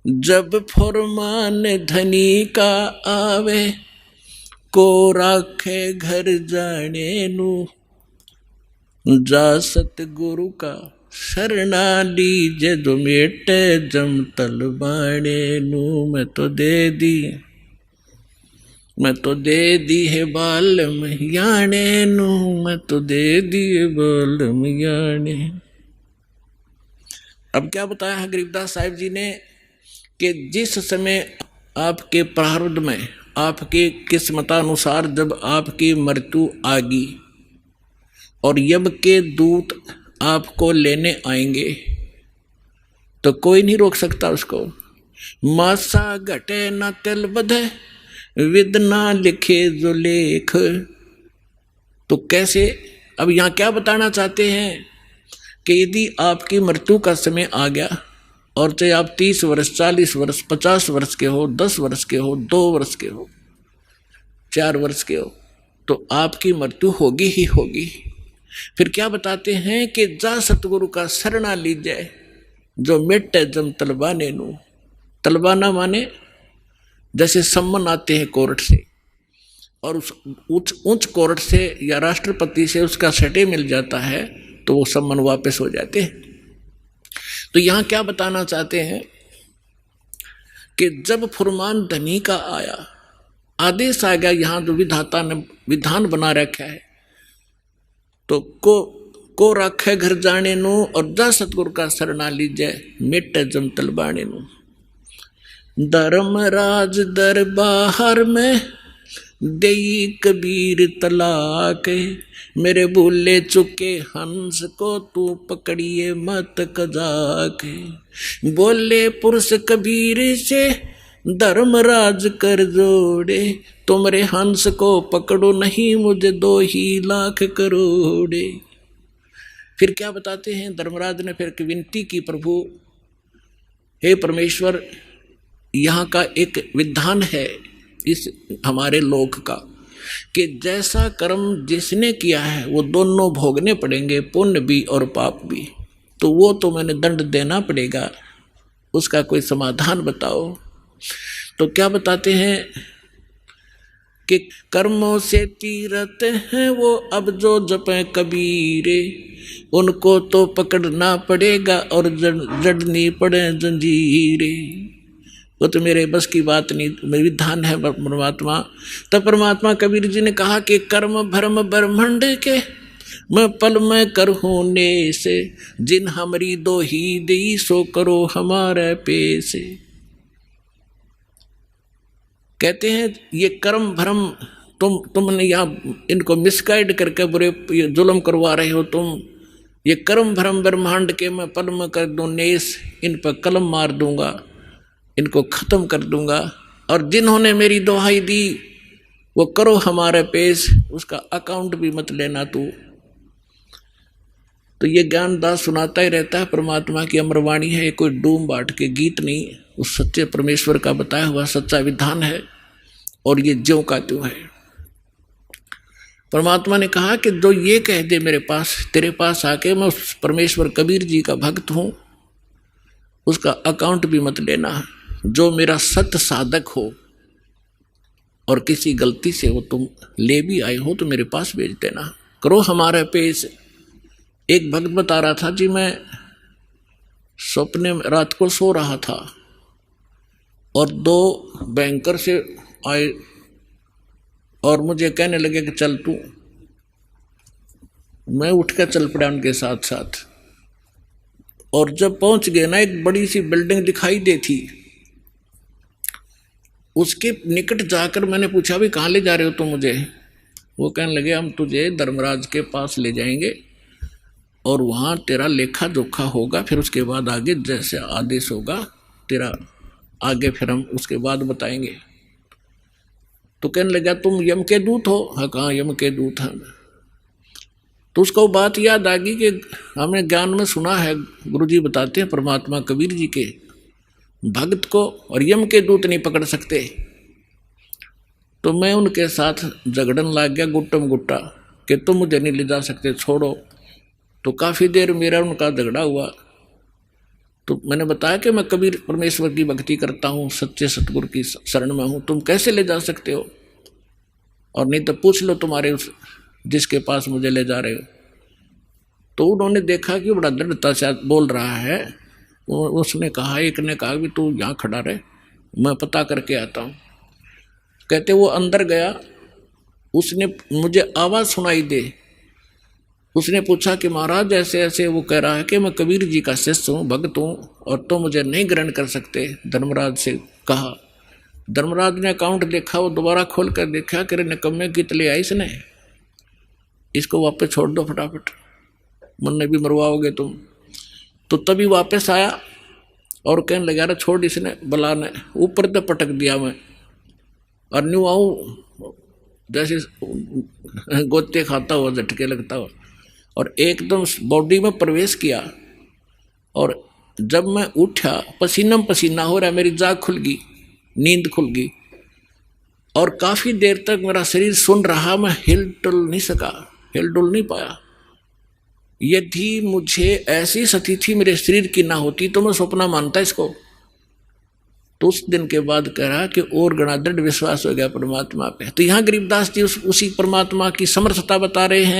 जब फरमान धनी का आवे, को राखे घर जाने नू, जा सतगुरु का शरणा लीजे, जो मेटे जम तल बाणे नू। मैं तो दे दी है बालम याने नू, मैं तो दे दी है बालम याने। अब क्या बताया है गरीबदास साहिब जी ने कि जिस समय आपके प्रारब्ध में, आपके किस्मतानुसार जब आपकी मृत्यु आ गई और यम के दूत आपको लेने आएंगे, तो कोई नहीं रोक सकता उसको। मासा घटे न तिल बधे, विद ना लिखे जो लेख। तो कैसे, अब यहाँ क्या बताना चाहते हैं कि यदि आपकी मृत्यु का समय आ गया और चाहे आप 30 वर्ष, 40 वर्ष, 50 वर्ष के हो, 10 वर्ष के हो, 2 वर्ष के हो, 4 वर्ष के हो, तो आपकी मृत्यु होगी ही होगी। फिर क्या बताते हैं कि जा सतगुरु का शरणा लीजिए, जो मिटे जम तलबाने नू। तलबाना माने जैसे सम्मन आते हैं कोर्ट से, और उस उच्च कोर्ट से या राष्ट्रपति से उसका सटे मिल जाता है, तो वो सम्मन वापस हो जाते हैं। तो यहाँ क्या बताना चाहते हैं कि जब फुरमान धनी का आया, आदेश आ गया, यहाँ जो विधाता ने विधान बना रखा है, तो को रखे घर जाने नू, और जा सतगुरु का शरणा लीजिए, मिटे जम तलबाने नू। धर्मराज दरबार में देई कबीर तलाक, मेरे भूले चुके हंस को तू पकड़िए मत कजाक। बोले पुरुष कबीर से धर्मराज कर जोड़े, तुमरे हंस को पकड़ो नहीं मुझे 2 ही लाख करोड़े। फिर क्या बताते हैं, धर्मराज ने फिर विनती की, प्रभु हे परमेश्वर, यहाँ का एक विधान है इस हमारे लोक का कि जैसा कर्म जिसने किया है वो दोनों भोगने पड़ेंगे, पुण्य भी और पाप भी। तो वो तो मैंने दंड देना पड़ेगा, उसका कोई समाधान बताओ। तो क्या बताते हैं कि कर्मों से तीरथ हैं वो अब जो जपे कबीरे, उनको तो पकड़ना पड़ेगा और जड़नी पड़े जंजीरे। वो तो मेरे बस की बात नहीं, विधान है परमात्मा। तब परमात्मा कबीर जी ने कहा कि कर्म भरम ब्रह्मंड के, मैं पल में करहूने से, जिन हमरी 2 ही दी सो करो हमारे पैसे। कहते हैं ये कर्म भ्रम तुमने यहाँ इनको मिसगाइड करके बुरे जुल्म करवा रहे हो तुम। ये कर्म भ्रम ब्रह्मांड के मैं पल में कर दूं नेस, इन पर कलम मार दूंगा, इनको खत्म कर दूंगा। और जिन्होंने मेरी दुहाई दी वो करो हमारे पेश, उसका अकाउंट भी मत लेना तू। तो ये ज्ञानदास सुनाता ही रहता है, परमात्मा की अमरवाणी है, कोई डूम बाट के गीत नहीं, उस सच्चे परमेश्वर का बताया हुआ सच्चा विधान है, और ये ज्यों का त्यों है। परमात्मा ने कहा कि जो ये कह दे मेरे पास, तेरे पास आके मैं उस परमेश्वर कबीर जी का भक्त हूँ, उसका अकाउंट भी मत लेना। जो मेरा सत्य साधक हो और किसी गलती से वो तुम ले भी आए हो तो मेरे पास भेज देना, करो हमारे पेश। एक भक्त बता रहा था जी, मैं सपने में रात को सो रहा था और 2 बैंकर से आए और मुझे कहने लगे कि चल तू। मैं उठ कर चल पड़ा उनके साथ साथ, और जब पहुंच गए ना, एक बड़ी सी बिल्डिंग दिखाई दी थी। उसके निकट जाकर मैंने पूछा भी कहाँ ले जा रहे हो तुम मुझे? वो कहने लगे हम तुझे धर्मराज के पास ले जाएंगे और वहाँ तेरा लेखा जोखा होगा, फिर उसके बाद आगे जैसे आदेश होगा तेरा आगे फिर हम उसके बाद बताएंगे। तो कहने लगा तुम यम के दूत हो? हाँ, कहाँ यम के दूत हैं। तो उसको बात याद आ गई कि हमने ज्ञान में सुना है, गुरुजी बताते हैं परमात्मा कबीर जी के भक्त को और यम के दूत नहीं पकड़ सकते। तो मैं उनके साथ झगड़न लग गया गुट्टम गुट्टा कि तुम मुझे नहीं ले जा सकते, छोड़ो। तो काफ़ी देर मेरा उनका झगड़ा हुआ तो मैंने बताया कि मैं कबीर परमेश्वर की भक्ति करता हूँ, सच्चे सतगुरु की शरण में हूँ, तुम कैसे ले जा सकते हो? और नहीं तो पूछ लो तुम्हारे उस जिसके पास मुझे ले जा रहे हो। तो उन्होंने देखा कि बड़ा दृढ़ता से बोल रहा है। उसने कहा, एक ने कहा कि तू यहाँ खड़ा रहे, मैं पता करके आता हूँ। कहते वो अंदर गया, उसने मुझे आवाज़ सुनाई दे। उसने पूछा कि महाराज ऐसे ऐसे, वो कह रहा है कि मैं कबीर जी का शिष्य हूँ, भक्त हूँ, और तो मुझे नहीं ग्रहण कर सकते। धर्मराज से कहा। धर्मराज ने अकाउंट देखा, वो दोबारा खोल कर देखा कि निकम्मे की तले आई इसने, इसको वापस छोड़ दो फटाफट, मुन्ने भी मरवाओगे तुम। तो तभी वापस आया और कहने लगा, अरे छोड़, इसने बला ने ऊपर तो पटक दिया मैं, और न्यू आऊँ जैसे गोते खाता हुआ, झटके लगता हुआ, और एकदम बॉडी में प्रवेश किया। और जब मैं उठा, पसीना पसीना हो रहा, मेरी जाग खुल गई, नींद खुल गई, और काफ़ी देर तक मेरा शरीर सुन रहा, मैं हिल डुल नहीं सका, हिल डुल नहीं पाया। यदि मुझे ऐसी स्थिति मेरे शरीर की ना होती तो मैं सपना मानता इसको। तो उस दिन के बाद कह रहा कि और गणा दृढ़ विश्वास हो गया परमात्मा पे। तो यहाँ गरीबदास जी उसी परमात्मा की समर्थता बता रहे हैं।